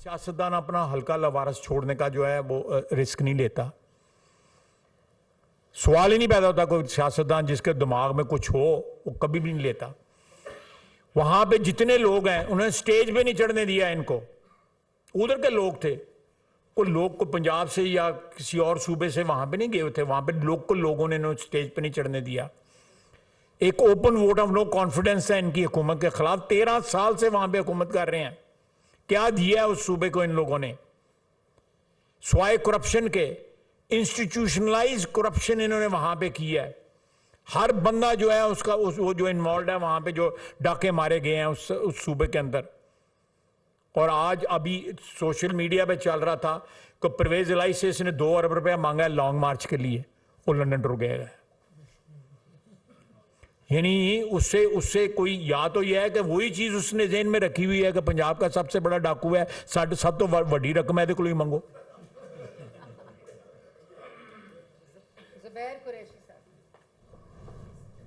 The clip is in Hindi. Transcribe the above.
सियासतदान अपना हल्का लवारस छोड़ने का जो है वो रिस्क नहीं लेता। सवाल ही नहीं पैदा होता कोई सियासतदान जिसके दिमाग में कुछ हो वो कभी भी नहीं लेता। वहां पे जितने लोग हैं उन्होंने स्टेज पे नहीं चढ़ने दिया इनको, उधर के लोग थे, कोई लोग को पंजाब से या किसी और सूबे से वहां पे नहीं गए थे, वहां पे लोगों ने स्टेज पे नहीं चढ़ने दिया। एक open vote of no confidence है इनकी हुकूमत के खिलाफ। 13 साल से वहां पे हुकूमत कर रहे हैं, क्या दिया है उस सूबे को इन लोगों ने? स्वाय करप्शन के, इंस्टीट्यूशनलाइज करप्शन इन्होंने वहां पे किया है। हर बंदा जो है उसका वो जो इन्वॉल्व है वहां पे, जो डाके मारे गए हैं उस सूबे के अंदर। और आज अभी सोशल मीडिया पे चल रहा था कि परवेज इलाही से इसने 2 अरब रुपया मांगा है लॉन्ग मार्च के लिए, वो लंदन रुक गया है। यानी उससे कोई, या तो यह है कि वही चीज उसने जेहन में रखी हुई है कि पंजाब का सबसे बड़ा डाकू है, सब तो वड्डी रकम है, को ही मंगो।